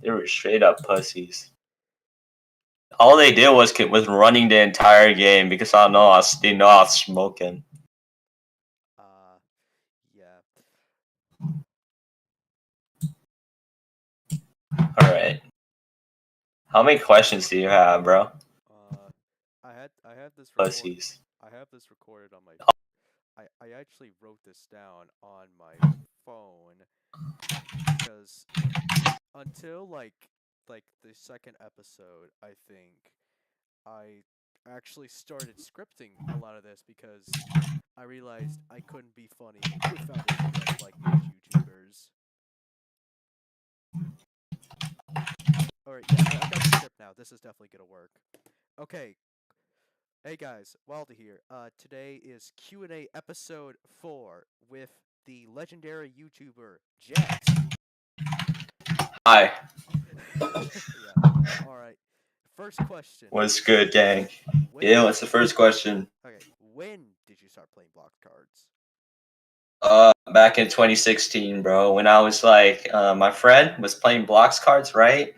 They were straight up pussies. All they did was running the entire game because they know I was smoking. Yeah. All right. How many questions do you have, bro? I have this Pussies. recorded on my. I actually wrote this down on my phone because until like the second episode, I think I actually started scripting a lot of this because I realized I couldn't be funny without a script like most YouTubers. Alright, yeah, I've got the script now. This is definitely gonna work. Okay. Hey guys, Wilder here. Today is Q&A episode 4 with the legendary YouTuber Jet. Hi. Yeah. Alright. First question. What's good, gang? When Yeah, what's the first question? Okay, when did you start playing block cards? Back in 2016, bro, when I was like, my friend was playing blocks cards, right?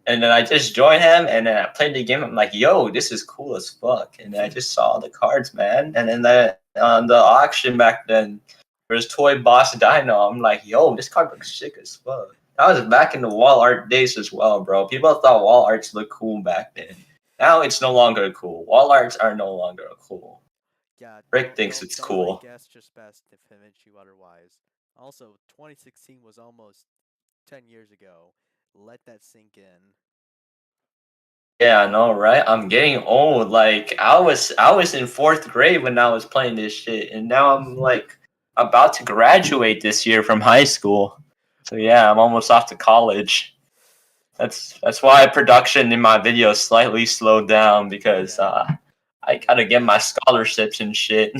And then I just joined him, and then I played the game. I'm like, yo, this is cool as fuck. And then I just saw the cards, man. And then on the auction back then, there was Toy Boss Dino. I'm like, yo, this card looks sick as fuck. That was back in the wall art days as well, bro. People thought wall arts looked cool back then. Now it's no longer cool. Wall arts are no longer cool. Yeah, Rick thinks it's don't let cool. guess just best to convince you otherwise. Also, 2016 was almost 10 years ago. Let that sink in. Yeah, I know, right? I'm getting old. Like I was in fourth grade when I was playing this shit, and now I'm like about to graduate this year from high school. So yeah, I'm almost off to college. That's why production in my videos slightly slowed down because Yeah. I gotta get my scholarships and shit.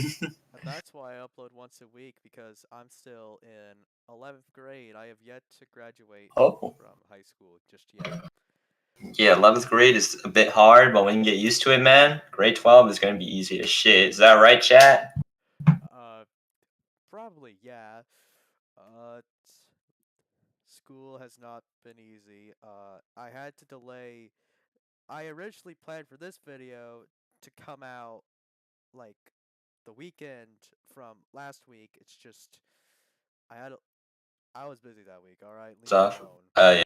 That's why I upload once a week because I'm still in 11th grade. I have yet to graduate Oh, from high school just yet. yeah, 11th grade is a bit hard, but when you get used to it, man, grade 12 is gonna be easy as shit. Is that right, chat? Uh, Probably, yeah. Uh, School has not been easy. I had to delay. I originally planned for this video to come out like the weekend from last week. It's just I had I was busy that week. All right, leave me Stuff. alone. Yeah. All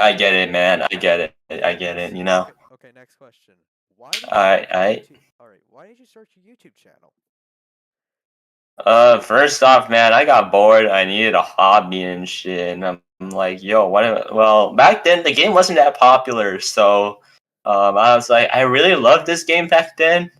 I right. get it, man. I get it. I get Next. it. You know. Okay. Next question. Why did you start your I YouTube? All right. Why did you start your YouTube channel? First off, man, I got bored. I needed a hobby and shit. And I'm like, yo, well, back then the game wasn't that popular, so I was like, I really loved this game back then.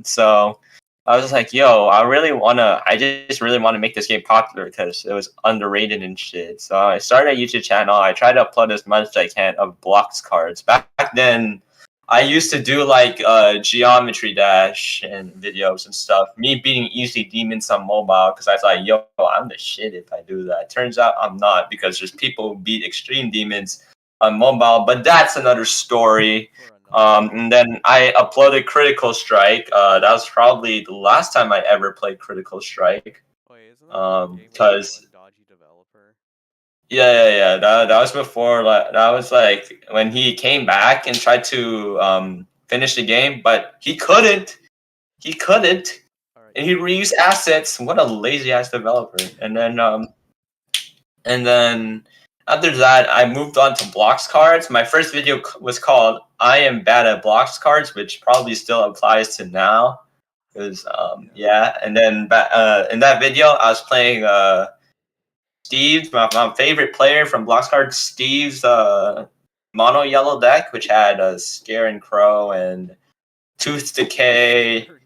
So I was like, yo, I just really wanna make this game popular because it was underrated and shit. So I started a YouTube channel. I tried to upload as much as I can of blocks cards. Back then, I used to do like Geometry Dash and videos and stuff. Me beating easy demons on mobile because I thought, yo, I'm the shit if I do that. Turns out I'm not because there's people who beat extreme demons on mobile, but that's another story. For another day. And then I uploaded Critical Strike. That was probably the last time I ever played Critical Strike. Wait, isn't that the game with the Because one dodgy developer? yeah. That was before. Like that was like when he came back and tried to finish the game, but he couldn't. He couldn't, All right. and he reused assets. What a lazy ass developer. And then after that, I moved on to blocks cards. My first video was called "I am bad at blocks cards," which probably still applies to now. Because Yeah. yeah, and then in that video, I was playing Steve, my favorite player from Blocks Card, Steve's mono yellow deck, which had Scare and Crow and Tooth Decay. Scared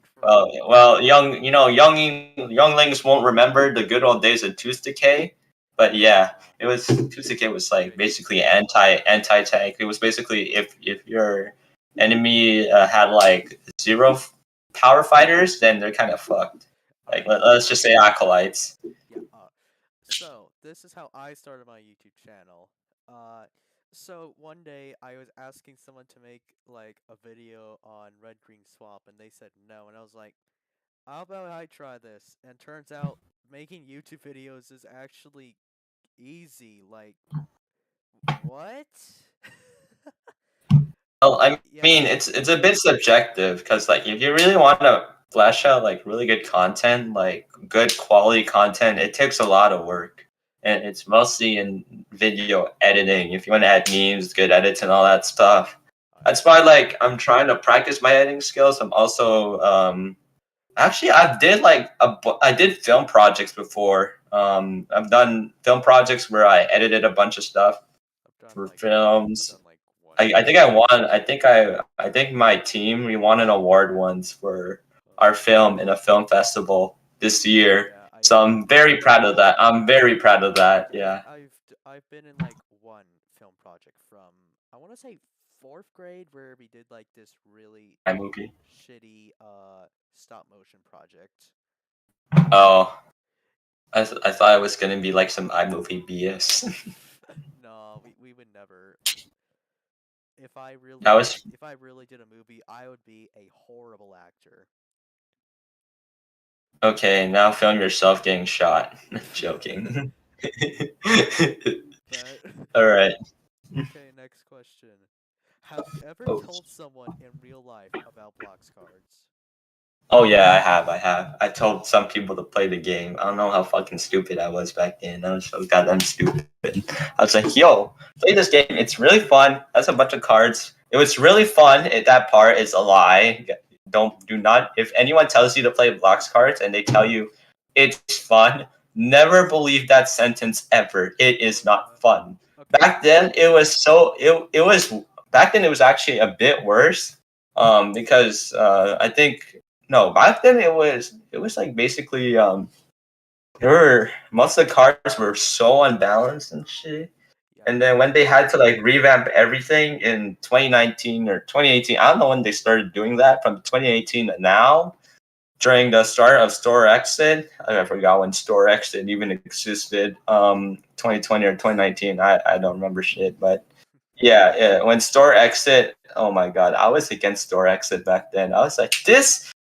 Well, younglings won't remember the good old days of Tooth Decay, but yeah, it was Tooth Decay was like Okay. basically anti tank. It was basically if your enemy had like zero power fighters, then they're kind of fucked. All Like right. let's just say acolytes. Yeah. So this is how I started my YouTube channel. So one day I was asking someone to make like a video on Red Green Swap, and they said no, and I was like, "How about I try this?" And turns out making YouTube videos is actually easy. Like What? Well, I Yeah. mean, it's a bit subjective because like if you really want to flesh out like really good content, like good quality content, it takes a lot of work, and it's mostly in video editing. If you want to add memes, good edits, and all that stuff. I That's why like I'm trying to practice my editing skills. I'm also actually I did film projects before. I've done film projects where I edited a bunch of stuff I've done for like I've films. done like one I think film. I won. I think my team we won an award once for our film in a film festival this year. Yeah, So I'm very proud of that. I'm very proud of that. Yeah. I've been in like one film project from I want to say fourth grade where we did like this really My movie. shitty stop motion project. Oh, I thought it was gonna be like some iMovie BS. No, we would never. I was If I really did a movie, I would be a horrible actor. okay. Now film yourself getting shot. Joking. But All right. okay, next question. Have you ever Oh. told someone in real life about Blox cards? Oh yeah, I have. I have. I told some people to play the game. I don't know how fucking stupid I was back then. I was so goddamn stupid. I was like, "Yo, play this game. It's really fun. That's a bunch of cards. It was really fun. That part is a lie. Do not. If anyone tells you to play blocks cards and they tell you it's fun, never believe that sentence ever. It is not fun. Okay. Back then, it was so. It was back then. It was actually a bit worse. Because I think no, back then it was like basically there were most of the cards were so unbalanced and shit. Yeah, And then when they had to like revamp everything in 2019 or 2018, I don't know when they started doing that from 2018 to now during the start of Store Exit. I forgot when Store Exit even existed. 2020 or 2019. I don't remember shit, but yeah. When Store Exit, oh my god, I was against Store Exit back then. I was like, this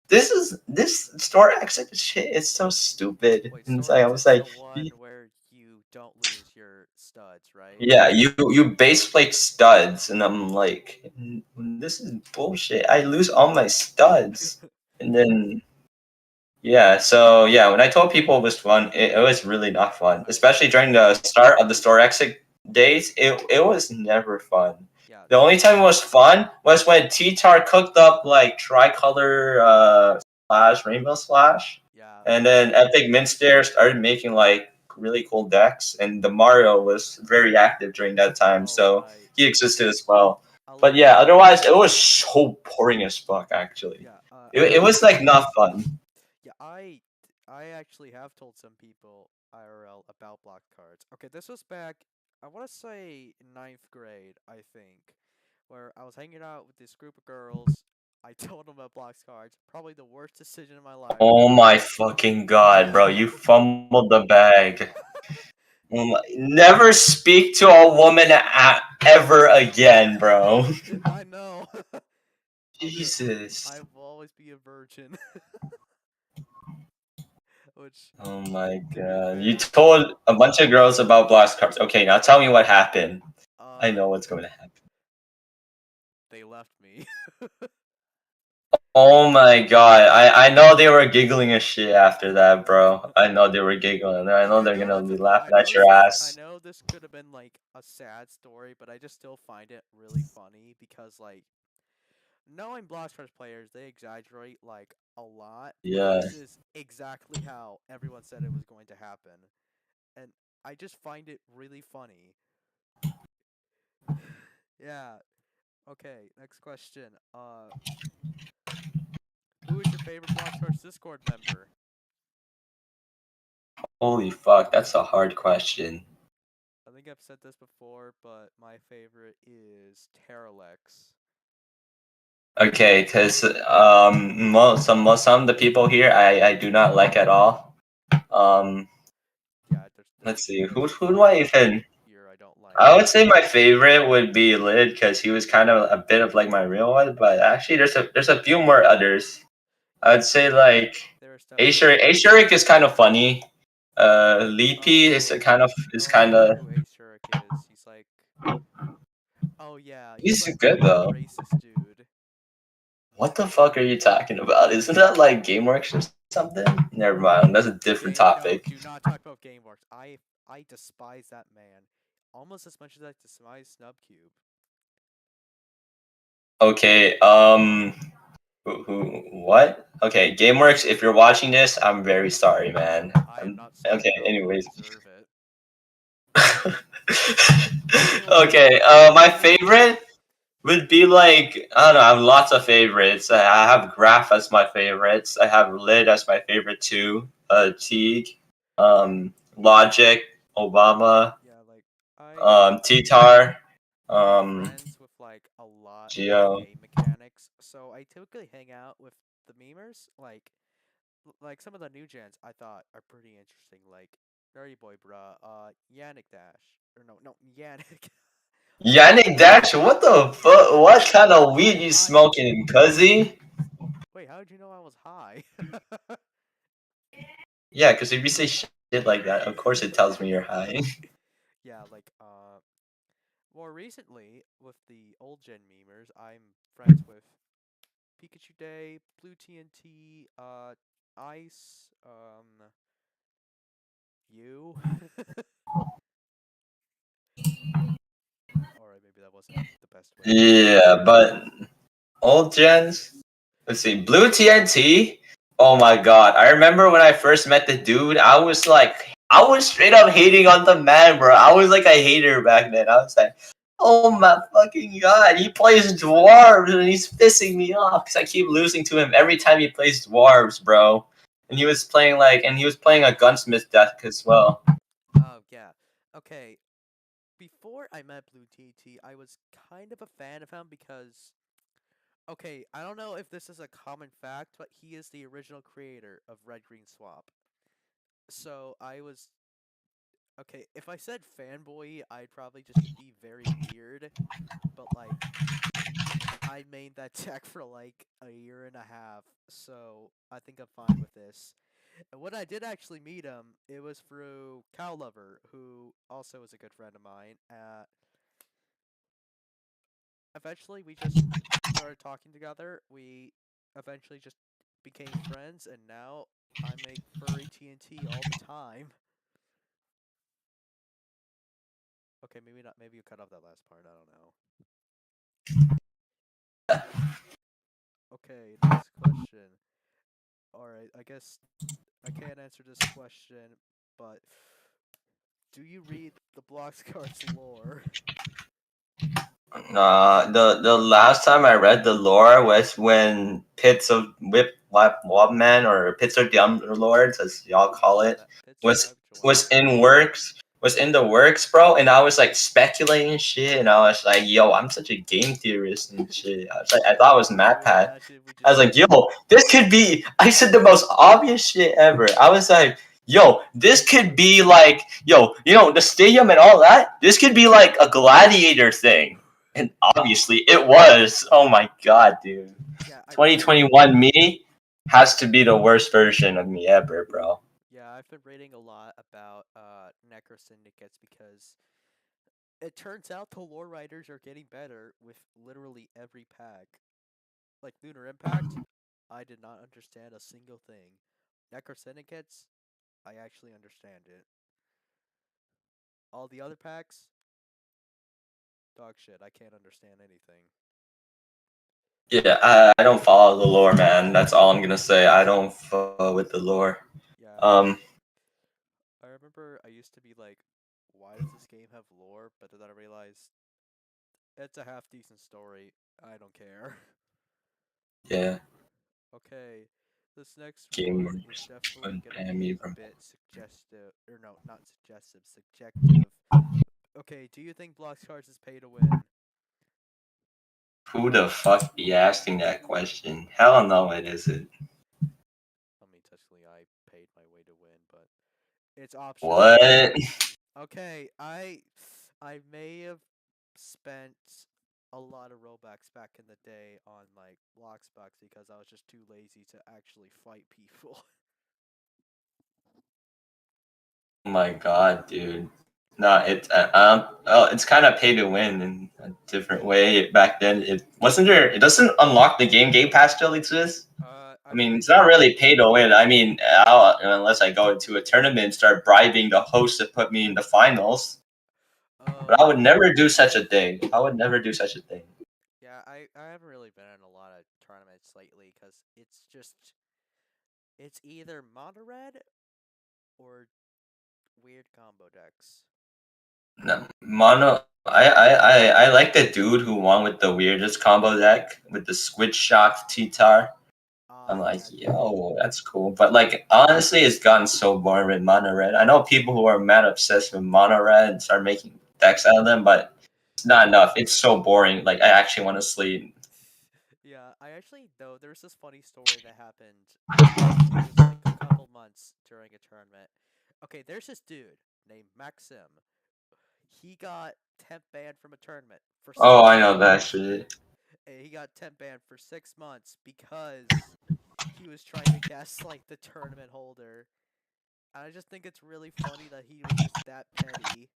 Store Exit shit is so stupid. wait, And it's Store like, I was Exit's the like, one where you don't lose your studs, right? yeah, you base plate studs, and I'm like, this is bullshit. I lose all my studs, and then yeah, so yeah, when I told people it was fun, it was really not fun. I Especially during the start of the store exit days, it was never fun. yeah, The only time it was fun was when T-Tar cooked up like tricolor Splash, Rainbow Splash, yeah. and then Epic Minster started making like really cool decks, and the Mario was very active during that time, Oh so right. he existed as well. I'll But let yeah, otherwise it was so boring as fuck actually. yeah. It was like not fun. Yeah. I actually have told some people IRL about block cards. Okay, this was back. I want to say ninth grade, I think, where I was hanging out with this group of girls. I told them about blocks cards. Probably the worst decision of my life. Oh my fucking god, bro! You fumbled the bag. Oh my, never speak to a woman ever again, bro. I know. Jesus. I will always be a virgin. Which, Oh my to be god. You fair, told a bunch of girls about blast cards. Okay, now tell me what happened. I uh, know what's going to happen. they left me. Oh my god. I know they were giggling as shit after that, bro. I know they were giggling. I know they're gonna be laughing at your I ass. know this could have been like a sad story, but I just still find it really funny because like knowing Bloxburg players, they exaggerate like a lot, but Yeah. this is exactly how everyone said it was going to happen. And I just find it really funny. Yeah. Okay, next question. Who is your favorite Bloxburg Discord member? Holy fuck, that's a hard question. I think I've said this before, but my favorite is Terralex. Okay, because some of the people here I do not like at all. Um, Yeah, let's see, there's who do quite I a even? few here I don't I like. would say my favorite would be Lid because he was kind of a bit of like my real one, but actually there's a few more others. I'd say like There's Asher definitely Asherik is kind of funny. Leapy is oh kind of I know who Ace Shurick is. He's like Oh yeah, he's He's like good the though. racist dude. What the fuck are you talking about? Isn't that like GameWorks or something? Never mind. That's a different No, topic. do not talk about GameWorks. I despise that man almost as much as I despise Snubcube. Okay. What? Okay, GameWorks. If you're watching this, I'm very sorry, man. I am not sorry Okay. at all. You Anyways. deserve it. Okay. My favorite would be like I don't know. I have lots of favorites. I have Graph as my favorites. I have Lid as my favorite too. Teague, Logic, Obama, Yeah, like I T-Tar, I'm um, friends with like a lot of Geo. game mechanics, so I typically hang out with the memers. Like some of the new gens I thought are pretty interesting, like Nerdy Boy Bruh, Yannick Dash, or no Yannick. Yannick Dash, what the fuck? What kind of weed you I smoking, cuzzy? wait, how did you know I was high? Yeah, because if you say shit like that, of course it tells me you're high. Yeah, like more recently with the old gen memers, I'm friends with Pikachu Day, Blue TNT, Ice, you. Alright, maybe that wasn't the best way to say it. Yeah, but old gens. Let's see, Blue TNT. Oh my god, I remember when I first met the dude. I was straight up hating on the man, bro. I was like a hater back then. I was like, oh my fucking god, he plays dwarves and he's pissing me off because I keep losing to him every time he plays dwarves, bro. And he was playing a gunsmith deck as well. Oh, yeah. Okay, before I met Blue TNT, I was kind of a fan of him because, okay, I don't know if this is a common fact, but he is the original creator of Red Green Swap. So I was okay, if I said fanboy, I'd probably just be very weird, but like I made that tech for like a year and a half, so I think I'm fine with this. And when I did actually meet him, it was through Cow Lover, who also is a good friend of mine. Eventually, we just started talking together. We eventually just became friends, and now I make furry TNT all the time. Okay, maybe not. Maybe you cut off that last part. I don't know. Okay, next question. Alright, I guess I can't answer this question, but do you read the Bloxcards lore? The last time I read the lore was when Pits of Wobman or Pits of the Underlords, as y'all call Yeah, it, that Pits of was was Webjawar. in works was in the works, bro. And I was like speculating shit, and I was like, yo, I'm such a game theorist and shit. I thought it was Can you MatPat. imagine we I just was like, get yo, this could be. I said the most obvious shit ever. I was like, yo, this could be like, yo, the stadium and all that. This could be like a gladiator thing. And obviously it was. Oh my god, dude. yeah, I've been 2021 me has to be the worst version of me ever, bro. yeah, I've been reading a lot about Necro Syndicates because it turns out the lore writers are getting better with literally every pack. Like Lunar Impact, I did not understand a single thing. Necro Syndicates, I actually understand it. All the other packs, dog shit. I can't understand anything. Yeah, I don't follow the lore, man. That's all I'm gonna say. I don't follow with the lore. Yeah, Um, I remember I used to be like, why does this game have lore? But then I realized it's a half decent story. I don't care. yeah, Okay, this next one is gamers definitely and gonna be Pammy, a bro. bit suggestive, or no, not suggestive, subjective. Okay, do you think Bloxcards is pay to win? Who the fuck be asking that question? Hell no, it isn't. I mean, technically, I paid my way to win, but it's optional. What? Okay, I may have spent a lot of Robux back in the day on like Bloxbox because I was just too lazy to actually fight people. Oh my god, dude. No, it's kind of pay to win in a different way. Back then, it wasn't there. It doesn't unlock the Game Pass still exists. I I mean, believe it's not so. really pay to win. I mean, unless I go into a tournament and start bribing the host to put me in the finals. But I would Yeah. never do such a thing. I would never do such a thing. Yeah, I haven't really been in a lot of tournaments lately because it's either mono red or weird combo decks. No, mono. I like the dude who won with the weirdest combo deck with the Squid Shock T-Tar. I'm like, Yeah, yo, that's cool. But like, honestly, it's gotten so boring with mono red. I know people who are mad obsessed with mono red and start making decks out of them, but it's not enough. It's so boring. Like, I actually want to sleep. yeah. I actually though there's this funny story that happened. It was like a couple months during a tournament. Okay, there's this dude named Maxim. He got temp banned from a tournament for Oh, six I know that months. shit. He got temp banned for 6 months because he was trying to gaslight the tournament holder. I just think it's really funny that he was just that petty.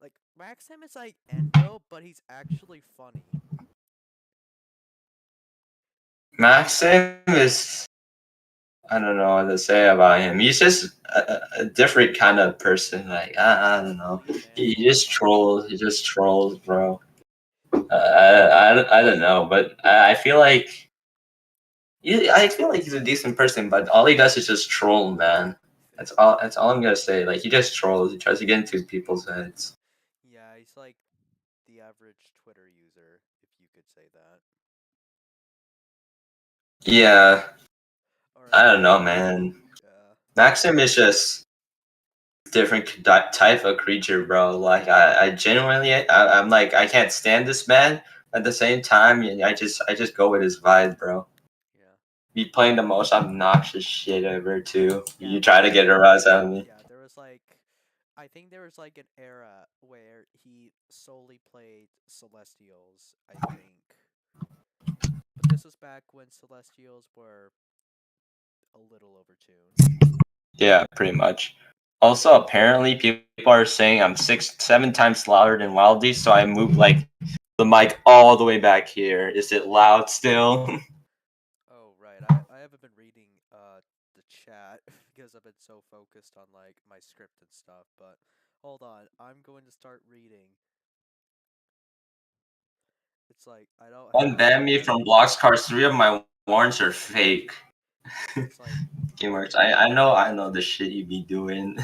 Like Maxim is like Endo, but he's actually funny. Maxim is. I don't know what to say about him. He's just a different kind of person. Like, I don't know. Man, He full of just hype. trolls. He just trolls, bro. I don't know, but I feel like he's a decent person, but all he does is just troll, man. That's all I'm gonna say. Like he just trolls. He tries to get into people's heads. Yeah, he's like the average Twitter user, if you could say that. Yeah, All I right. don't know, man. Yeah. Maxim is just different type of creature, bro. Like I genuinely, I'm like I can't stand this man. At the same time, I just go with his vibe, bro. Yeah. Be playing the most obnoxious shit ever too. Yeah, You try to get a rise out of me. there was like I think there was like an era where he solely played Celestials, I think. But this was back when Celestials were a little overtuned. Yeah, pretty much. Also, apparently, people are saying I'm 7 times louder than Wildy, so I moved like the mic all the way back here. Is it loud still? Oh, right. I haven't been reading the chat because I've been so focused on like my script and stuff, but hold on. I'm going to start reading. It's like I don't Unban me have from blocks cards. 3 of my warrants are fake. it's like Gameworks, I know the shit you be doing.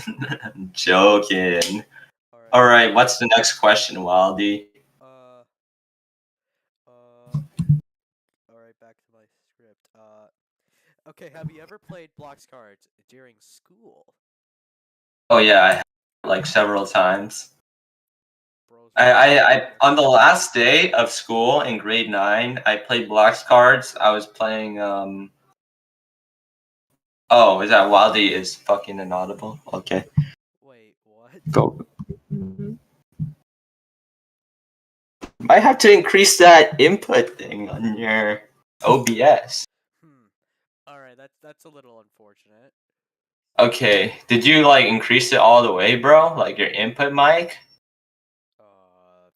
I'm joking. all All right. right, what's the next question, Wildy? Uh uh all right, back to my script. Okay, have you ever played blocks cards during school? Oh yeah, I have, like several times. Bros are I on the last day of school in grade 9, I played blocks cards. I was playing Oh, is that Wildy is fucking inaudible? Okay. Wait, what? Go. Might have to increase that input thing on your OBS. Hmm. All right, that's a little unfortunate. Okay. Did you like increase it all the way, bro? Like your input mic? Uh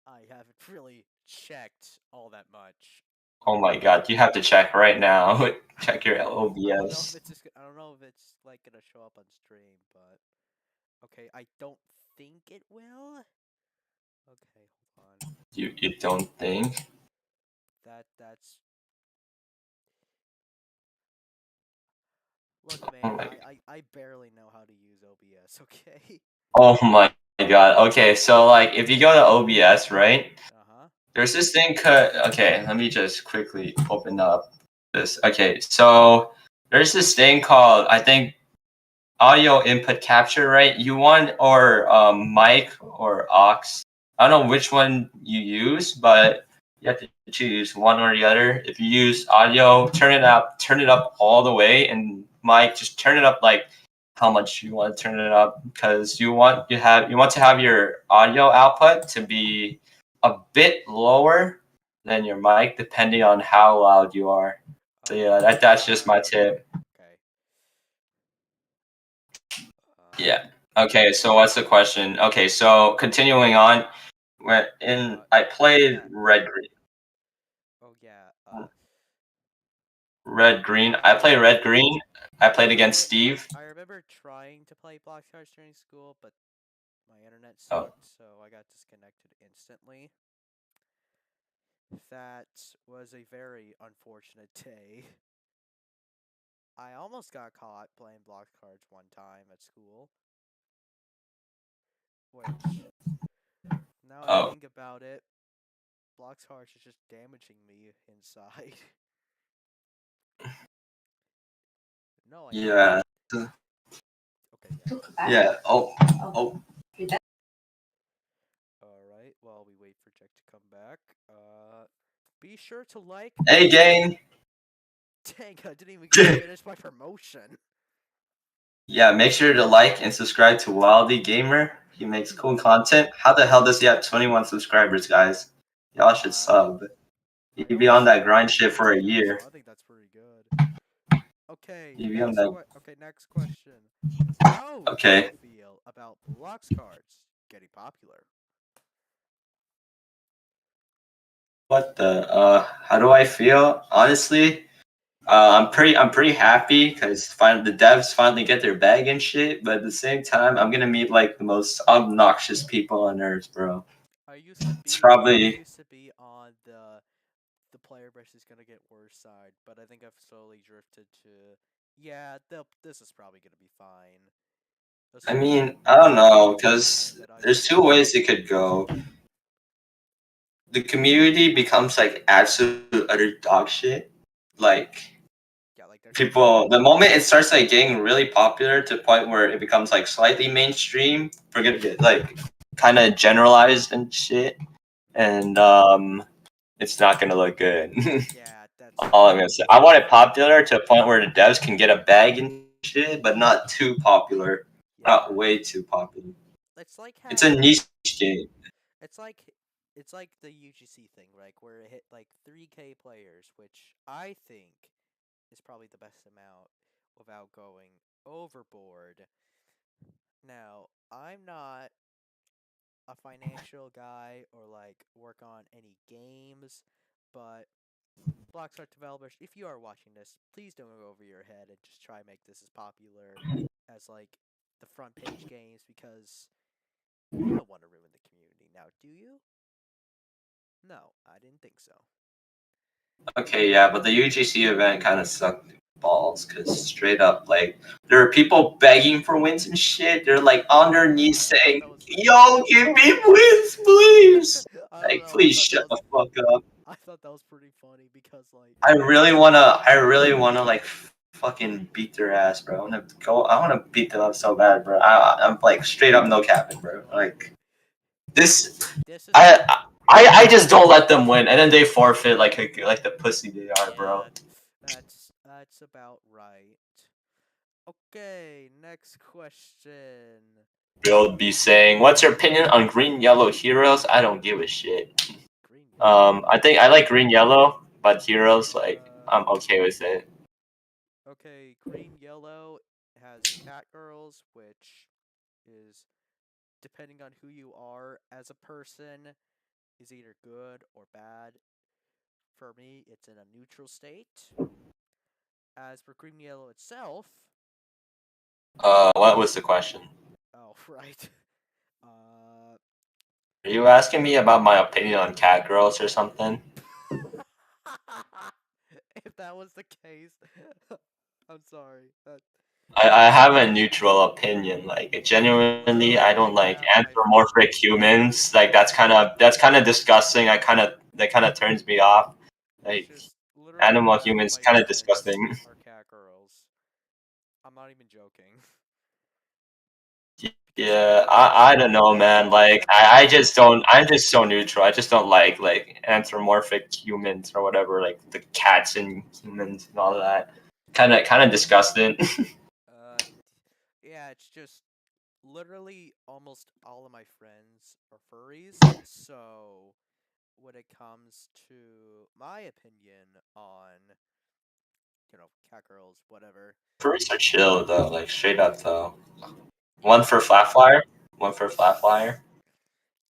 I haven't really checked all that much. Oh my god, you have to check right now. Check your I don't know if OBS. it's just I don't know if it's like gonna show up on stream, but okay, I don't think it will. Okay, hold on. You don't think? That's look, Oh man. my, I barely know how to use OBS. Okay. oh my god. Okay, so like if you go to OBS, right? Uh huh. There's this thing okay, let me just quickly open up this. Okay, so there's this thing called I think audio input capture, right? You want or mic or aux. I don't know which one you use, but you have to choose one or the other. If you use audio, turn it up all the way, and mic, just turn it up like how much you want to turn it up because you want to have your audio output to be a bit lower than your mic, depending on how loud you are. So yeah, that's just my tip. Okay. Yeah. Okay, so what's the question? Okay, so continuing on, I played Yeah. Red Green. Oh yeah. Red Green. I played Red Green. I played against Steve. I remember trying to play Blox Cards during school, but my internet Oh, sucked, so I got disconnected instantly. That was a very unfortunate day. I almost got caught playing Blox Cards one time at school, which, now I oh, think about it, Blox Cards is just damaging me inside. No, I didn't. yeah, Okay, yeah. yeah. Oh, oh. Alright, while we wait for Jack to come back, be sure to like. Hey, gang. Dang, I didn't even get to finish my promotion. Yeah, make sure to like and subscribe to Wildy Gamer. He makes cool content. How the hell does he have 21 subscribers, guys? Y'all should sub. I He'd be only on that stream grind every shit for a weekend, year. so I think that's pretty good. Okay, He'd be on that. next question. How do Okay. you feel about Blox Cards getting popular? What the? How do I feel? Honestly, I'm pretty happy because the devs finally get their bag and shit. But at the same time, I'm gonna meet like the most obnoxious people on earth, bro. It's I probably. used to be on the player base is gonna get worse side, but I think I've slowly drifted to, yeah, this is probably gonna be fine. I mean, I don't Especially know, with the game because that I there's play. two ways it could go. The community becomes like absolute utter dog shit. Like Yeah, like there's people, the moment it starts like getting really popular to the point where it becomes like slightly mainstream, we're gonna get like kind of generalized and shit, and it's not gonna look good. yeah, All I'm gonna say, I want it popular to a point where the devs can get a bag and shit, but not too popular, not yeah. way too popular. It's like It's a how niche game. it's like it's like the UGC thing, like where it hit like 3K players, which I think is probably the best amount without going overboard. Now, I'm not a financial guy or like work on any games, but Blox Art developers, if you are watching this, please don't go over your head and just try and make this as popular as like the front page games, because you don't want to ruin the community. Now, do you? No, I didn't think so. Okay, yeah, but the UGC event kind of sucked balls because straight up, like, there are people begging for wins and shit. They're like on their knees I thought saying, that was pretty "Yo, funny. give me wins, please!" I don't Like, know. please shut the fuck up. I thought that was pretty funny because like I really wanna like fucking beat their ass, bro. I wanna beat them up so bad, bro. I'm like straight up no capping, bro. Like this, this is I just don't let them win, and then they forfeit like the pussy they are, bro. yeah, that's about right. Okay, next question. Build be saying, "What's your opinion on green yellow heroes?" I don't give a shit. Green yellow. I think I like green yellow, but heroes like Uh, I'm okay with it. okay, green yellow has cat girls, which is, depending on who you are as a person, is either good or bad. For me, it's in a neutral state. As for green yellow itself, What was the question? oh right. Are you asking me about my opinion on cat girls or something? If that was the case, I'm sorry. I have a neutral opinion. Like genuinely, I don't Literally, like yeah, my anthropomorphic humans. Like that's kind of disgusting. That kind of turns me off. it's Like just literally animal half of humans, my kind of friends disgusting. are cat girls. I'm not even joking. Because Yeah, there's I don't know, man. Like every I just don't. I'm just so neutral. I just don't like anthropomorphic humans or whatever. Like the cats and humans and all that. Kind of disgusting. uh yeah, it's just literally almost all of my friends are furries, so when it comes to my opinion on, cat girls, whatever. Furries are chill though. Like straight up though. One for Flatflyer. One for Flatflyer.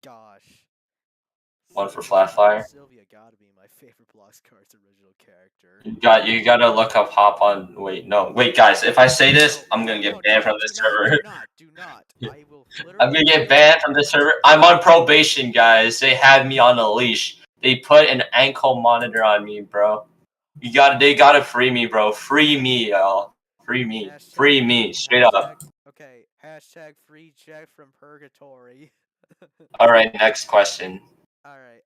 Gosh. One for Flatflyer. Sylvia gotta be my favorite Bloxcart's original character. You gotta look up Hop on. Wait, guys. If I say this, I'm gonna get banned from this server. Do not. I will I'm gonna get banned from the server. I'm on probation, guys. They had me on a leash. They put an ankle monitor on me, bro. They gotta free me, bro. Free me, y'all. Free me. Free me. Straight up. Okay. Hashtag free Jack from purgatory. All right, next question. All right.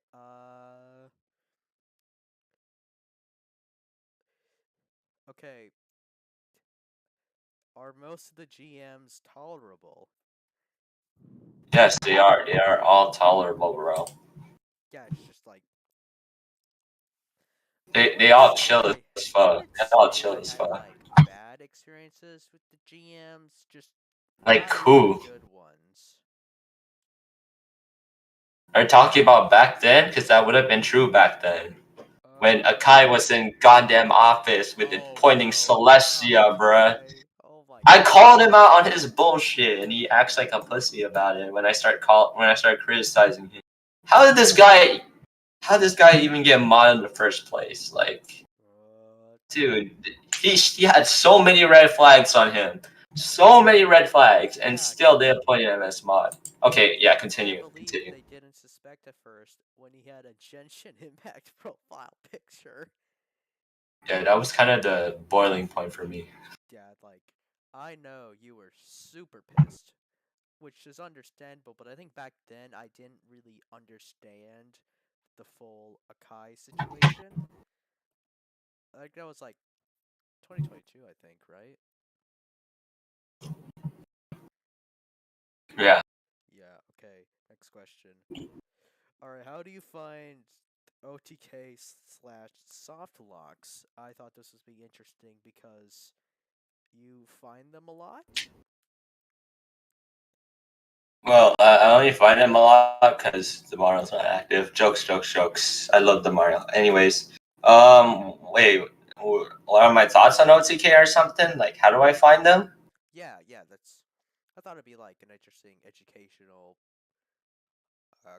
Okay. Are most of the GMs tolerable? Yes, they are. They are all tolerable, bro. Yeah, it's just like They all chill as fuck. They all chill as fuck. like bad experiences with the GMs, just Like not who? really good ones. Are you talking about back then? Because that would have been true back then. When Akai was in goddamn office with it pointing Celestia, bruh. I called him out on his bullshit, and he acts like a pussy about it when I start criticizing him. How did this guy even get mod in the first place? Like, dude, he had so many red flags on him. So many red flags, and still they appointed him as mod. Okay, yeah, continue. They didn't suspect at first when he had a Genshin Impact profile picture. Yeah, that was kind of the boiling point for me. Yeah, like, I know you were super pissed, which is understandable, but I think back then I didn't really understand the full Akai situation. Like, that was like 2022, I think, right? Yeah. Yeah, okay. Next question. Alright, how do you find OTK slash soft locks? I thought this would be interesting because you find them a lot? Well, I only find him a lot because the Mario's not active. Jokes, jokes, jokes. I love the Mario. Anyways, wait, what are my thoughts on OTK or something? Like, how do I find them? Yeah, that's. I thought it'd be like an interesting educational.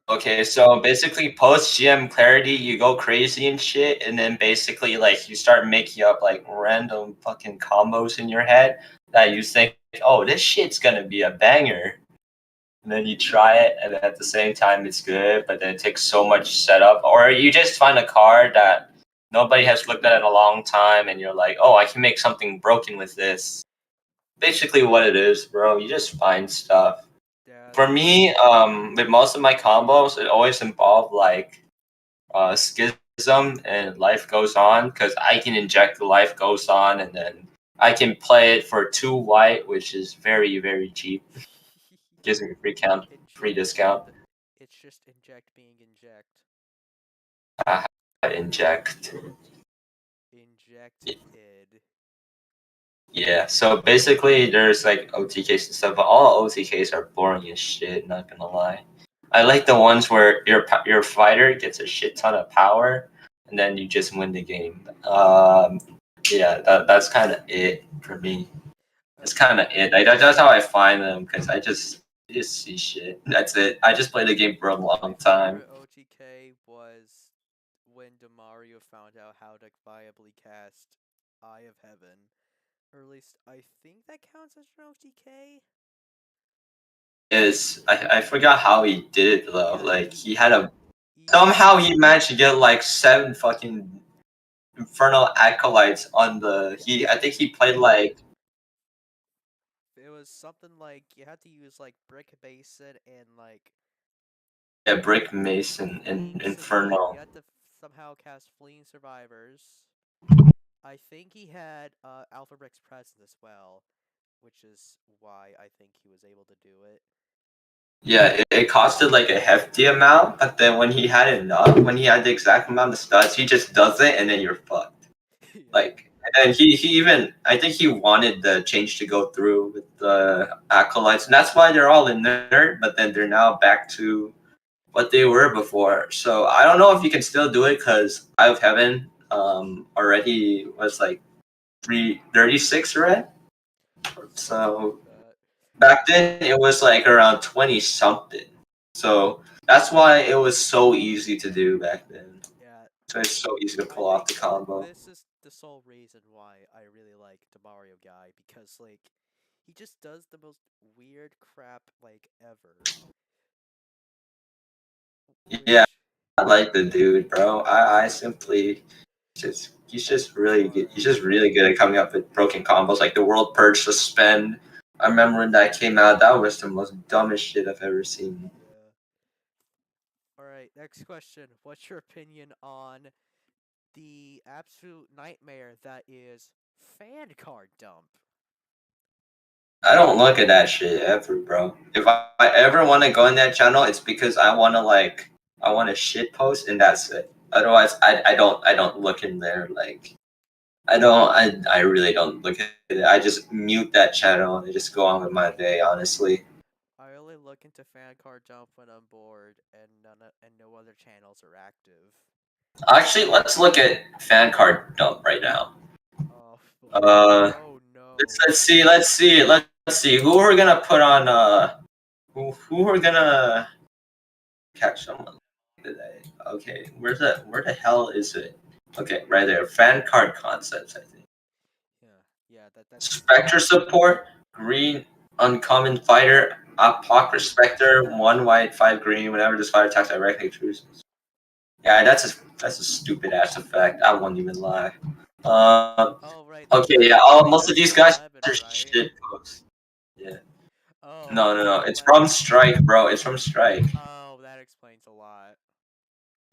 Okay, so basically, post GM clarity, you go crazy and shit, and then basically, like, you start making up like random fucking combos in your head that you think, oh, this shit's gonna be a banger. And then you try it, and at the same time it's good, but then it takes so much setup. Or you just find a card that nobody has looked at in a long time, and you're like, oh, I can make something broken with this. Basically, what it is, bro. You just find stuff. Yeah, For me, with most of my combos, it always involved like Schism and Life Goes On, because I can inject the Life Goes On, and then I can play it for 2 white, which is very, very cheap. Gives me a free discount. It's just inject being inject. Inject. Injected. Yeah, so basically there's like OTKs and stuff, but all OTKs are boring as shit, not gonna lie. I like the ones where your fighter gets a shit ton of power, and then you just win the game. Yeah, that's kind of it for me. That's kind of it. That's how I find them, because I just see shit. That's it. I just play the game for a long time. OTK was when Demario found out how to viably cast Eye of Heaven. Or at least I think that counts as an OTK. I forgot how he did it though. Like he had a somehow he managed to get like 7 fucking infernal acolytes on the I think he played like it was something like you had to use like Brick Mason and like a Brick Mason and Infernal. You had to somehow cast Fleeing Survivors. I think he had Alpha Brick's presence as well, which is why I think he was able to do it. Yeah, it costed like a hefty amount, but then when he had enough, when he had the exact amount of studs, he just does it, and then you're fucked. Yeah. Like, and he even, I think he wanted the change to go through with the acolytes, and that's why they're all in there. But then they're now back to what they were before. So I don't know if you can still do it because Eye of Heaven already was like 336 right. So Back then, it was like around 20 something. So that's why it was so easy to do back then. Yeah, So it's so easy to I pull off think the combo. this is the sole reason why I really like the Mario guy because like he just does the most weird crap like ever. Yeah, Which I like the dude, bro. I simply just he's just really good at coming up with broken combos like the World Purge Suspend. I remember when that came out, that was the most dumbest shit I've ever seen. yeah. All right, next question. What's your opinion on the absolute nightmare that is fan card dump? I don't look at that shit ever, bro. If I ever want to go in that channel, it's because I want to shit post and that's it. Otherwise, I don't look in there like I really don't look at it. I just mute that channel and just go on with my day, honestly. I only look into fan card dump when I'm bored and no other channels are active. Actually, let's look at fan card dump right now. Oh, Uh, oh no. let's see who we're gonna put on. Who we're gonna catch someone today? Okay, where the hell is it? Okay, right there. Fan card concepts, I think. Yeah, yeah, that's Spectre support, green uncommon fighter, Apocryph Spectre, 1 white, 5 green. Whenever this fighter attacks directly chooses. Yeah, that's a stupid ass effect. I won't even lie. Oh right, Okay, yeah. Most of that's these an guys 11, are right? shit posts. Yeah. Oh, No, no, that's no. an It's 11. from Strike, bro. It's from Strike. Oh, that explains a lot.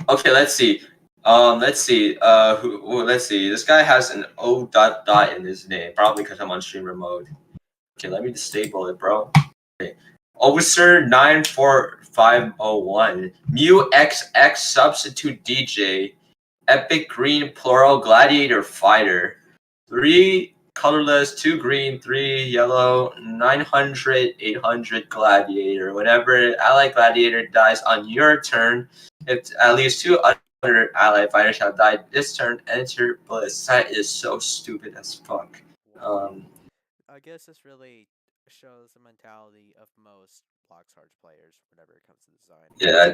Okay, let's see. Let's see. Let's see. This guy has an O dot dot in his name, probably because I'm on streamer mode. Okay, let me disable it, bro. Okay. Officer 94501. Mew XX substitute DJ. Epic green plural gladiator fighter. 3 colorless, 2 green, 3 yellow, 900, 800 gladiator. Whenever ally gladiator dies on your turn, if at least 2 other ally fighters have died this turn, enter bliss. That is so stupid as fuck. Wow. Um, I guess this really shows the mentality of most Blox Hearts players whenever it comes to designing. yeah,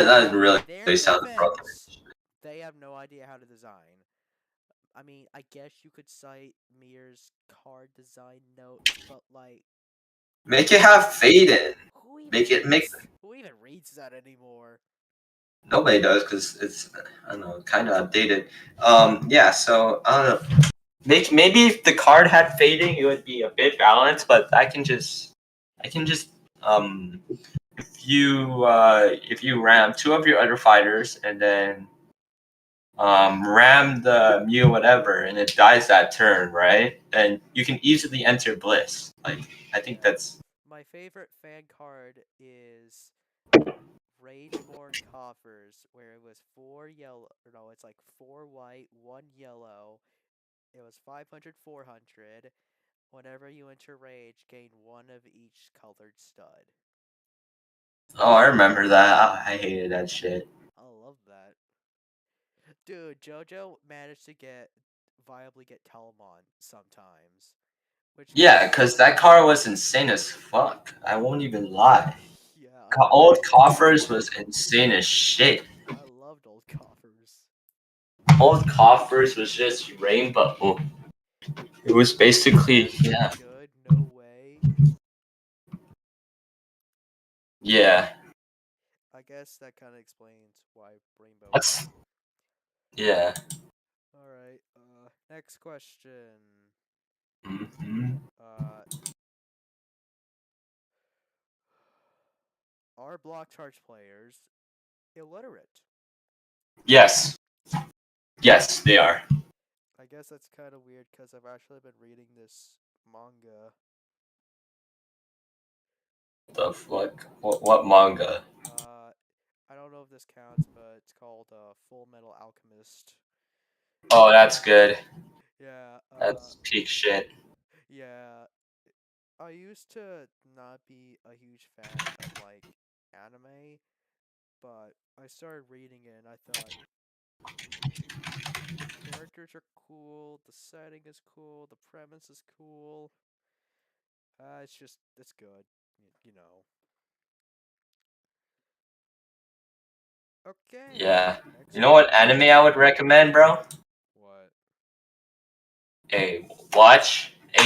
that In really their sounds broken. defense, they have no idea how to design. I mean, I guess you could cite Mir's card design notes, but like, Make it have fade in. who even Make it make reads? Who even reads that anymore? Nobody does because it's I don't know kind of outdated. Yeah, so I don't know. Maybe if the card had fading, it would be a bit balanced. But I can just if you ram 2 of your other fighters and then ram the Mew whatever and it dies that turn, right? Then you can easily enter Bliss. Like I think Yeah. that's My favorite fan card is Rageborn Coffers, where it was 4 yellow, or no, it's like 4 white, 1 yellow. It was 500, 400. Whenever you enter Rage, gain 1 of each colored stud. oh I remember that. I hated that shit. I love that. Dude, JoJo managed to viably get Telemon sometimes, which Yeah, makes because that car was insane as fuck. I won't even lie. yeah, I Old loved coffers was insane as shit. I loved old Coffers. Old coffers was just rainbow. It was Was basically that even yeah, good? No way. yeah. I guess that kind of explains why Rainbow won. That's yeah. All right. Next question. Hmm. Uh, are block charge players illiterate? Yes, yes, they are. I guess that's kind of weird because I've actually been reading this manga. The fuck? What manga? Uh, I don't know if this counts, but it's called Full Metal Alchemist. Oh, that's good. Yeah. That's peak shit. Yeah. I used to not be a huge fan of like anime, but I started reading it and I thought the characters are cool, the setting is cool, the premise is cool. It's good, you know. Okay, Yeah. You next know what question. anime I would recommend, bro? What? Hey,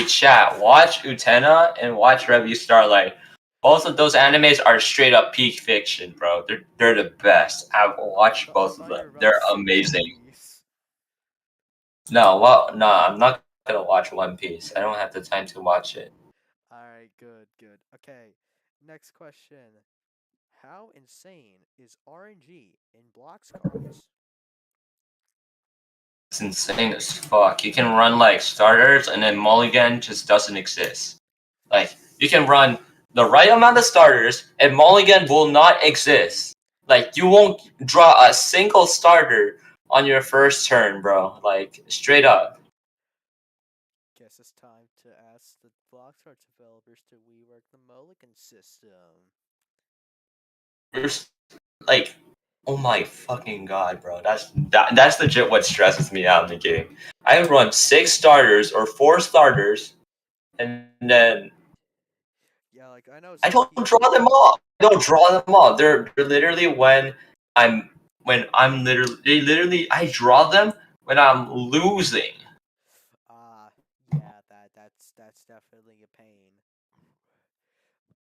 chat, watch Utena and watch Revue Starlight. Both of those animes are straight up peak fiction, bro. They're the best. I've watched I both of thought you them. were about to They're say One amazing. Piece. No, I'm not gonna watch One Piece. I don't have the time to watch it. Alright, good, good. Okay, next question. How insane is RNG in blocks cards? It's insane as fuck. You can run like starters, and then Mulligan just doesn't exist. Like you can run the right amount of starters, and Mulligan will not exist. Like you won't draw a single starter on your first turn, bro. Like straight up. Guess it's time to ask the blocks cards developers to rework the Mulligan system. There's like, oh my fucking god, bro. That's legit what stresses me out in the game. I run 6 starters or 4 starters, and then Yeah, like I know I some don't people. draw them all. I don't draw them all. They're literally I'm when I'm literally I draw them when I'm losing. Ah, yeah, that's definitely a pain.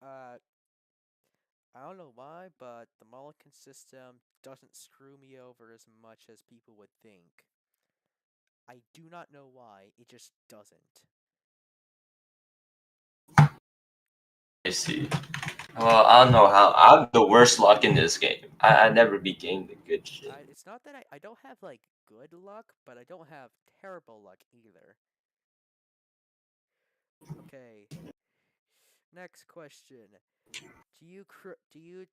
Uh, I don't know why, but the Mulligan system doesn't screw me over as much as people would think. I do not know why, it just doesn't. I see. Well, I don't know how. I'm the worst luck in this game. I never be getting the good shit. It's not that I don't have like good luck, but I don't have terrible luck either. Okay, next question. Do you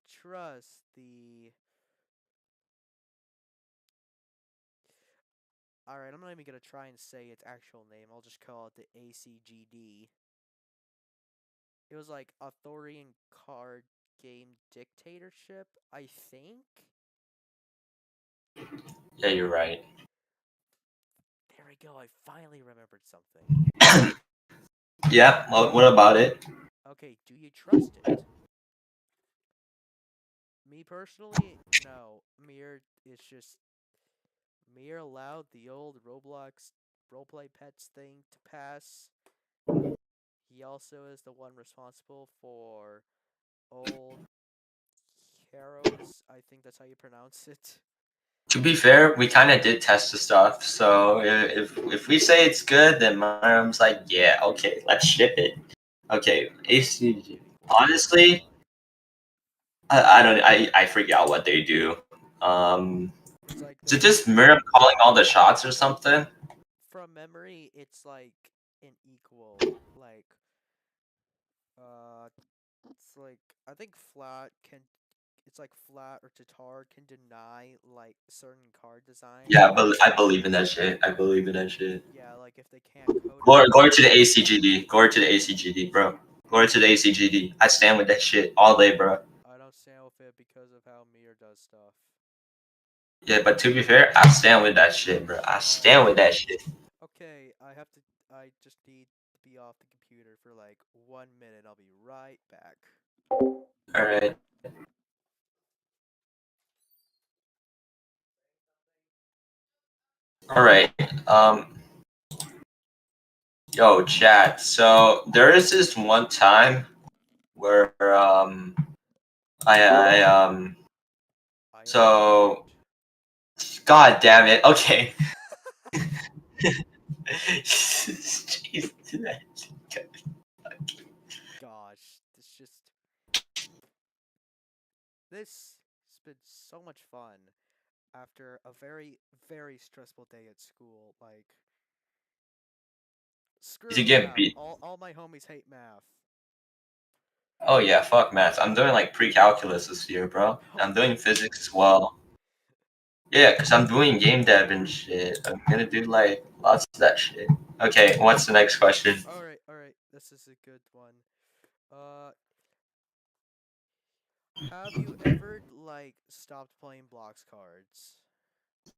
trust the Alright, I'm not even gonna try and say its actual name. I'll just call it the ACGD. It was like Arthurian Card Game Dictatorship, I think? Yeah, you're right. There we go, I finally remembered something. Yeah. What about it? Okay, do you trust it? Me personally, no. It's just Mir allowed the old Roblox roleplay pets thing to pass. He also is the one responsible for old Heroes. I think that's how you pronounce it. To be fair, we kind of did test the stuff. So if we say it's good, then Myram's like, yeah, okay, let's ship it. Okay, ACG. Honestly, I don't. I forget what they do. Um, It's like is it they just Miriam calling all the shots or something? from memory, it's like an equal. Uh, it's like I think Flat can. It's like Flat or Tatar can deny like certain card designs. Yeah, but I believe in that shit. I believe in that shit. Yeah, like if they can't code it Glory to the properly. ACGD. Glory to the ACGD, bro. Glory to the ACGD. I stand with that shit all day, bro. I don't stand with it because of how Mir does stuff. Yeah, but to be fair, I stand with that shit, bro. I stand with that shit. Okay, I have to. I just need to be off the computer for like 1 minute. I'll be right back. All right. All right. Yo, chat. So there is this one time where I I am so intrigued. God damn it. Okay. Jeez, Gosh, this has been so much fun after a very, very stressful day at school. Like, Is he screw getting math. beat? All my homies hate math. Oh yeah, fuck math. I'm doing like pre-calculus this year, bro. Oh I'm my doing physics as gosh. well. Yeah, cause I'm doing game dev and shit. I'm gonna do like lots of that shit. Okay, what's the next question? All right. This is a good one. Uh, have you ever like stopped playing blocks cards?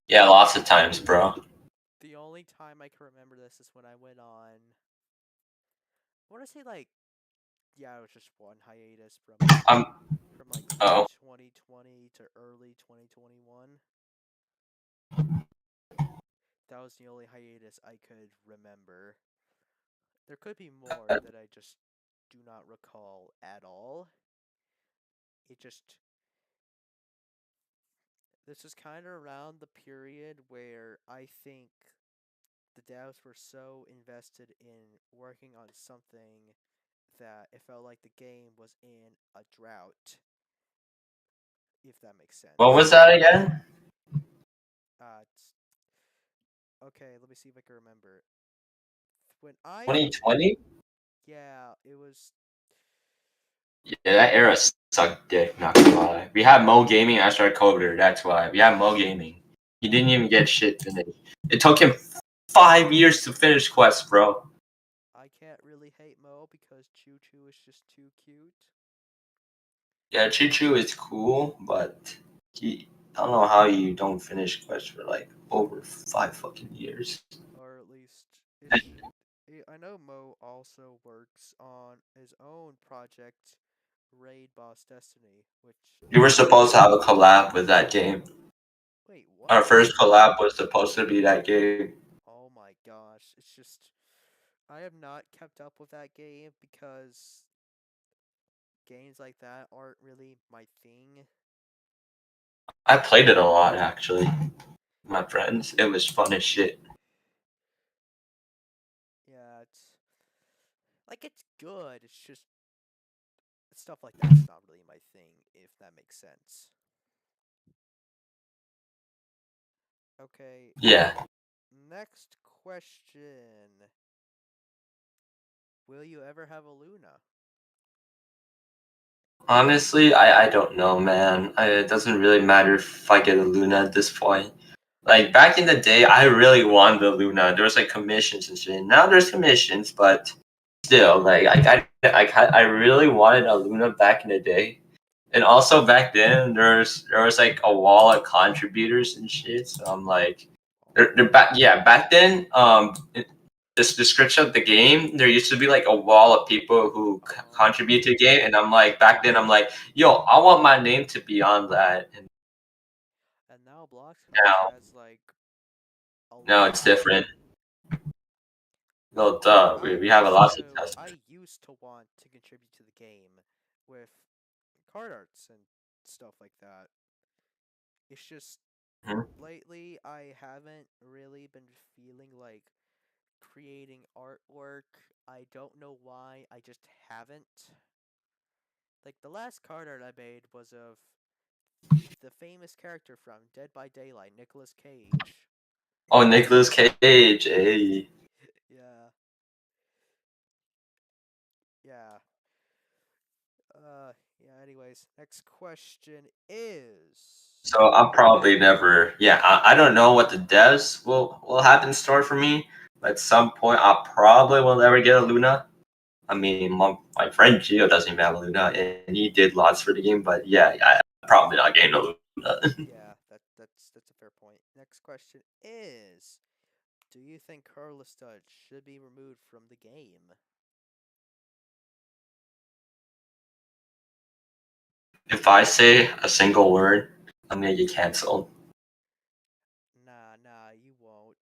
Yeah, lots of times, bro. The only time I can remember this is when I went on. I want to say like Yeah, it was just one hiatus Um. from like late Oh. 2020 to early 2021. That was the only hiatus I could remember. There could be more that I just do not recall at all. It just This is kind of around the period where I think the devs were so invested in working on something that it felt like the game was in a drought, if that makes What sense. was that again? It's, okay, let me see if I can remember. When I 2020. Yeah, it was. Yeah, that era sucked dick. Not gonna lie. We had Mo Gaming. I started Coder. That's why we had Mo Gaming. He didn't even get shit finished. It took him 5 years to finish Quest, bro. I can't really hate Mo because Choo Choo is just too cute. Yeah, Choo Choo is cool, but I don't know how you don't finish Quest for like over 5 fucking years. Or at least it should. I know Mo also works on his own project, Raid Boss Destiny, which You were is. supposed to have a collab with that game. Wait, Our what? first collab was supposed to be that game. Oh my gosh, it's just. I have not kept up with that game because games like that aren't really my thing. I played it a lot actually. My friends, it was fun as shit. Yeah, it's good. It's just stuff like that's not really my thing, if that makes sense. Okay, Yeah. next question. Will you ever have a Luna? Honestly, I don't know, man. It doesn't really matter if I get a Luna at this point. Like back in the day, I really wanted a Luna. There was like commissions and shit. Now there's commissions, but still, like I really wanted a Luna back in the day. And also back then, there was like a wall of contributors and shit. So I'm like, they're back. Yeah, back then, this description of the game, there used to be like a wall of people who contribute to the game, and I'm like, back then, I'm like, yo, I want my name to be on that. And And now Bloxburg now, has like a now lot it's of them. different. No, Like duh. We have a lot of success. I used to want to contribute to the game with card arts and stuff like that. It's just Mhm. lately I haven't really been feeling like creating artwork. I don't know why. I just haven't. Like the last card art I made was of the famous character from Dead by Daylight, Nicolas Cage. Oh, Nicolas Cage. Hey. Yeah. Yeah. Yeah, anyways, next question is. So I'm probably never. Yeah, I don't know what the devs will have in store for me. But at some point, I probably will never get a Luna. I mean, my friend Gio doesn't even have a Luna, and he did lots for the game. But yeah, I'm probably not getting a Luna. Yeah, that's a fair point. Next question is, do you think Carla Stud should be removed from the game? If I say a single word, I'm gonna get canceled. Nah, you won't.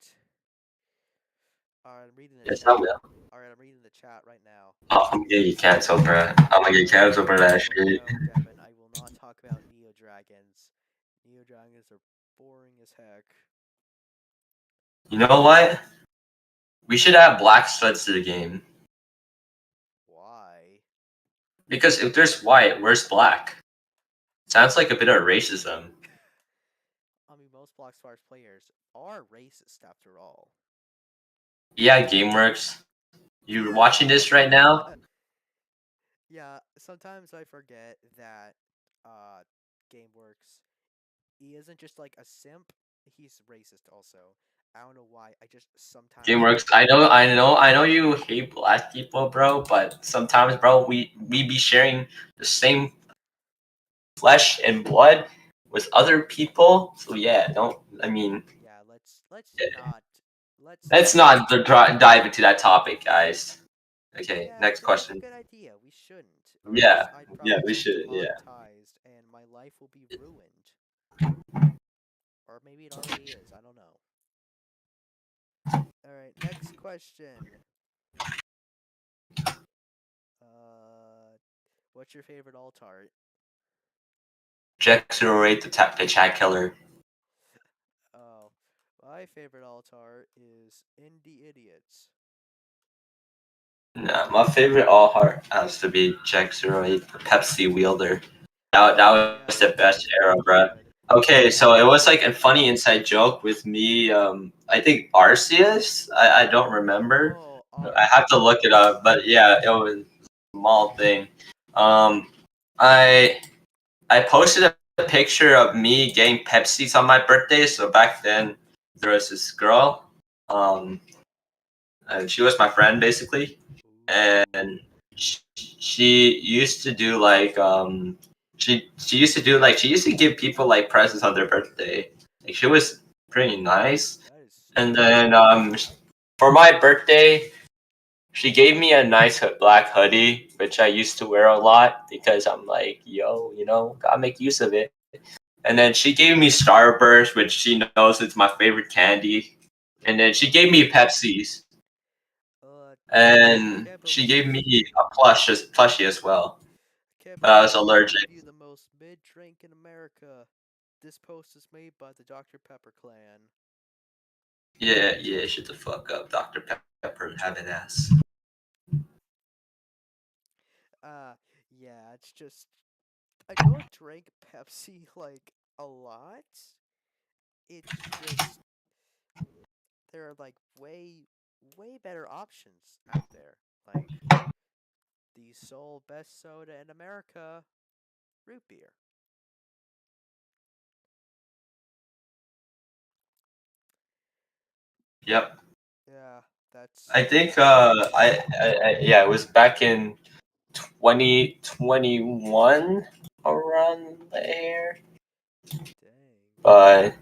Alright, I'm reading the Yes, I chat. will. Alright, I'm reading the chat right now. Oh, I'm gonna get canceled, bro. I'm gonna get canceled for that shit. No, Devin, I will not talk about Neo Dragons. Neo Dragons are boring as heck. You know what? We should add black studs to the game. Why? Because if there's white, where's black? Sounds like a bit of racism. I mean, most Bloxfires players are racist after all. Yeah, GameWorks. You watching this right now? Yeah, sometimes I forget that uh GameWorks, he isn't just like a simp, he's racist also. I don't know why. I just sometimes GameWorks. forget. I know you hate black people, bro. But sometimes, bro, we be sharing the same flesh and blood with other people. So yeah, don't. I mean, Yeah, let's yeah. not let's Let's not not dive into that topic, guys. Okay, Yeah, next that's a question. good idea. We shouldn't, or Yeah, else I'd yeah, probably we get should. Yeah. demonetized and my life will be ruined. Or maybe it already is. I don't know. All right, next question. What's your favorite alt art? Jack08, the chat killer. Oh, my favorite alt art is Indie Idiots. Nah, my favorite all heart has to be Jack08, the Pepsi wielder. That was Yeah, the that's best era, pretty bro. good. Okay, so it was like a funny inside joke with me. I think Arceus. I don't remember. Oh, I have to look it up, but yeah, it was a small thing. Um, I I posted a picture of me getting Pepsis on my birthday. So back then there was this girl. Um, and she was my friend basically, Ooh. and she used to do like she used to do like she used to give people like presents on their birthday. Like she was pretty nice. That is And super then nice. for my birthday, she gave me a nice black hoodie, which I used to wear a lot because I'm like, yo, gotta make use of it. And then she gave me Starburst, which she knows it's my favorite candy. And then she gave me Pepsis, Uh, and can't she believe gave me a plushie as well. can't But I believe was she allergic. gave you the most mid drink in America. This post is made by the Dr. Pepper clan. Yeah, yeah, shut the fuck up, Dr. Pepper, have an ass. Uh, yeah, it's just I don't drink Pepsi like a lot. It's just there are like way better options out there. Like the sole best soda in America, root beer. Yep. Yeah, I that's think yeah, it was back in 2021 around there. dang. But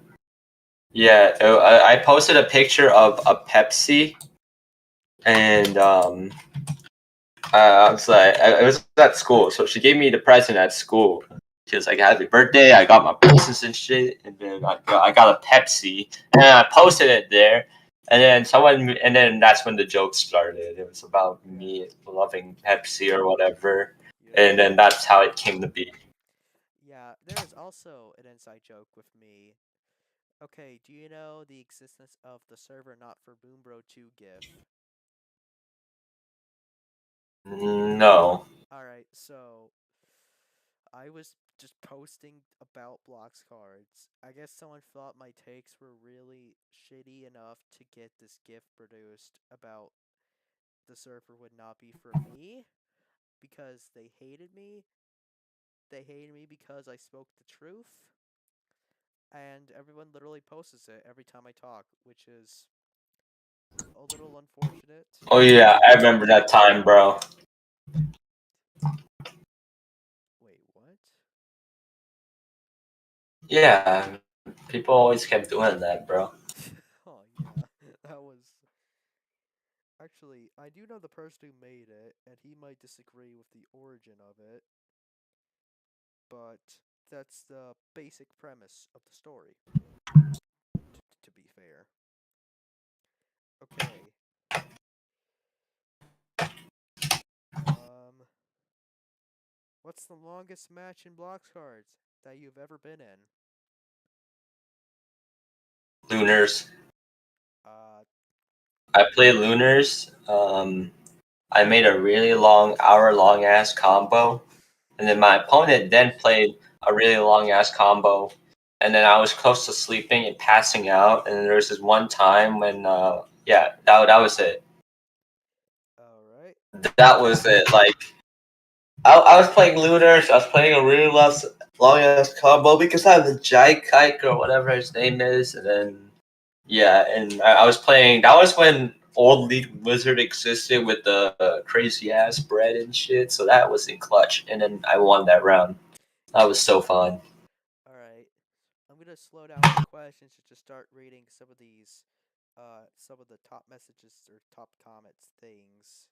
yeah, I posted a picture of a Pepsi, and I was like, it was at school, so she gave me the present at school. She was like, "Happy birthday!" I got my pieces and shit, and then I got a Pepsi, and then I posted it there, and then that's when the joke started. It was about Yeah. me loving Pepsi or whatever, and Yo. then that's how it came to be. Yeah, there is also an inside joke with me. Okay, do you know the existence of the server not for Boombro 2 GIF? No. Alright, so I was just posting about Blocks cards. I guess someone thought my takes were really shitty enough to get this GIF produced about the server would not be for me because they hated me. They hated me because I spoke the truth. And everyone literally posts it every time I talk, which is a little unfortunate. Oh yeah, I remember that time, bro. Wait, what? Yeah, people always kept doing that, bro. Oh yeah, that was actually I do know the person who made it, and he might disagree with the origin of it, but that's the basic premise of the story. To be fair, okay. Um, what's the longest match in Blocks cards that you've ever been in? Lunars. Uh, I played Lunars. I made a really long, hour-long ass combo, and then my opponent then played a really long ass combo, and then I was close to sleeping and passing out. And then there was this one time when, yeah, that was it. all right. That was it. Like I was playing Lunars. I was playing a really long ass combo because I have the Jai Kike or whatever his name is, and then yeah, and I was playing. That was when Old League Wizard existed with the crazy ass bread and shit. So that was in clutch, and then I won that round. That was so fun. All right. I'm gonna slow down the questions to just start reading some of the top messages or top comments things.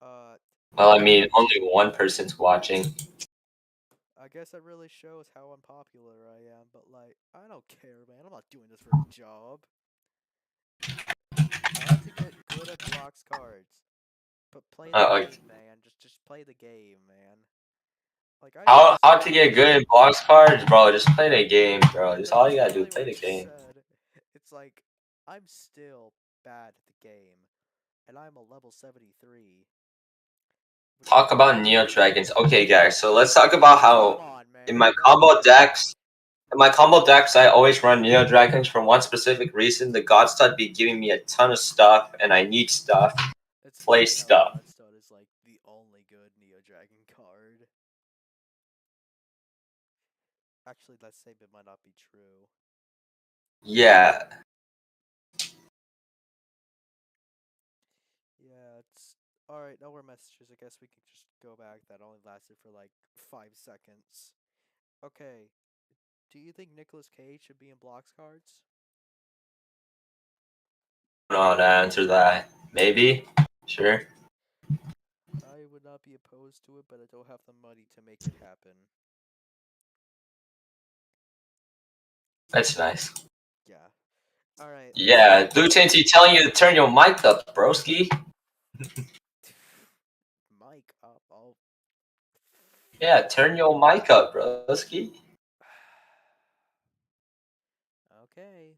Uh, Well, I mean, only one person's watching. I guess that really shows how unpopular I am, but like, I don't care, man. I'm not doing this for a job. I want to get good at blocks cards, but play the Uh, game, man. Just play the game, man. Like I how just, to get good at box cards, bro? Just play the game, bro. Just all you gotta do is literally play what I the just game. said. It's like I'm still bad at the game, and I'm a level 73. Which Talk about Neo Dragons. Okay, guys. So let's talk about come how on, man. in my That's combo decks. In my combo decks, I always run Neo Dragons for one specific reason. The God Stud be giving me a ton of stuff, and I need stuff. it's Play funny how stuff. Godstone is like the only good Neo Dragon card. Actually, that statement might not be true. Yeah. Yeah, it's alright. No more messages. I guess we can just go back. That only lasted for like 5 seconds. Okay. Do you think Nicolas Cage should be in blocks cards? I don't know how to answer that. Maybe. Sure. I would not be opposed to it, but I don't have the money to make it happen. That's nice. Yeah. Alright, let's see. Yeah. Blue Tinty telling you to turn your mic up, broski. Mic up. Oh. Yeah, turn your mic up, broski. Okay.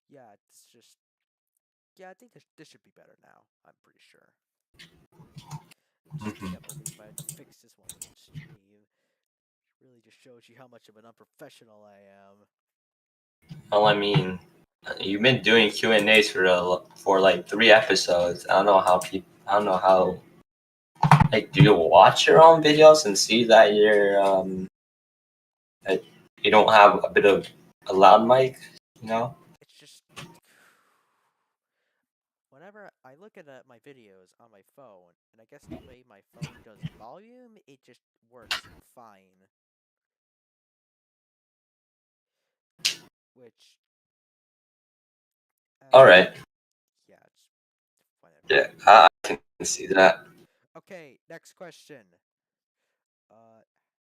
Yeah, it's just. Yeah, I think this should be better now. I'm pretty sure. Just can't believe I had to fix this one in stream. Really just shows you how much of an unprofessional I am. Well, I mean, you've been doing Q&As for like 3 episodes. I don't know how people. I don't know how. Like, do you watch your own videos and see that that you don't have a bit of a loud mic? You know. It's just. Whenever I look at my videos on my phone, and I guess the way my phone does volume, it just works fine. Which. All right. Yeah, it's whatever. Yeah, I can see that. Okay, next question. Uh,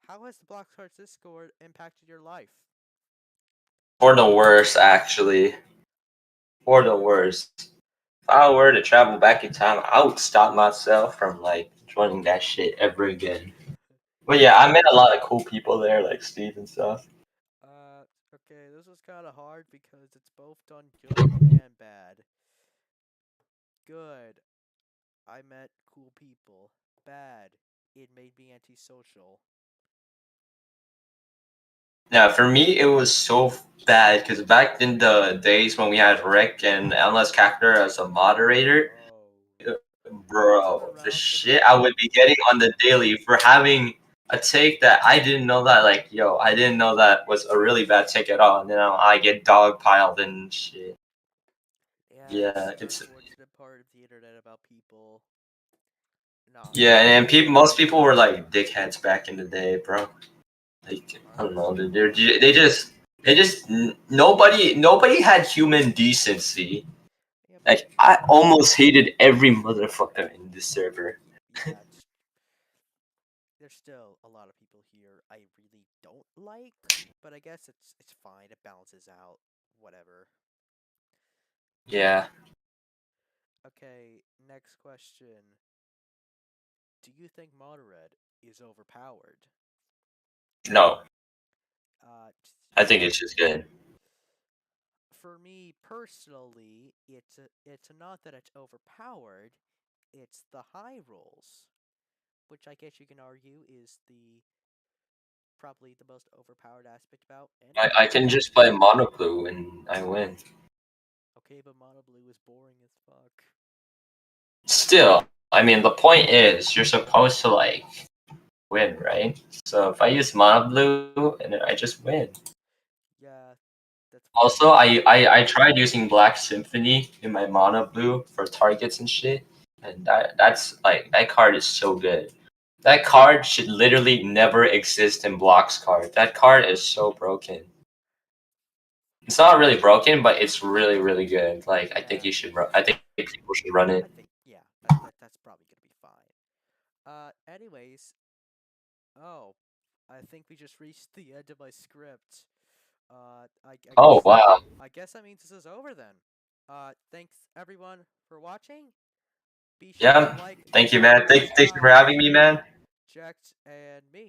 how has the Block Cards Discord impacted your life? For the worst, actually. For the worst. If I were to travel back in time, I would stop myself from like joining that shit ever again. But yeah, I met a lot of cool people there, like Steve and stuff. Okay, this was kind of hard because it's both done good and bad. Good, I met cool people. Bad, it made me antisocial. Yeah, for me it was so bad because back in the days when we had Rick and Endless Cactor as a moderator, Oh, turn bro, the around for shit the. I would be getting on the daily for having a take that I didn't know that like yo, I didn't know that was a really bad take at all. And then I get dogpiled and shit. Yeah, it's Yeah, the it's unfortunate part of the internet about people not yeah, being and nice. most people were like dickheads back in the day, bro. Like I don't know, they just nobody had human decency. Yeah, but Like I almost hated every motherfucker in this server. yeah, there's still a lot of people here I really don't like, but I guess it's fine. It balances out. Whatever. Yeah, Okay, next question. Do you think Monored is overpowered? no, Uh, I think it's just good. for me personally, it's not that it's overpowered. It's the high rolls, which I guess you can argue is the probably the most overpowered aspect about any I can card. just play mono blue and I win. Okay, but Mono Blue is boring as fuck. Still, I mean the point is you're supposed to like win, right? So if I use mono blue and then I just win. Yeah, that's pretty Also, true. I tried using Black Symphony in my mono blue for targets and shit, and that's like that card is so good. That card should literally never exist in Block's card. That card is so broken. It's not really broken, but it's really, really good. Like I think Yeah, you should run. I think people should run I it. think yeah, that's probably gonna be fine. Anyways, oh, I think we just reached the end of my script. I Oh guess wow. I guess that means this is over then. Thanks everyone for watching. Be sure to Yeah. like and Thank you, man. Thanks for subscribe having me, man. Jacked and me.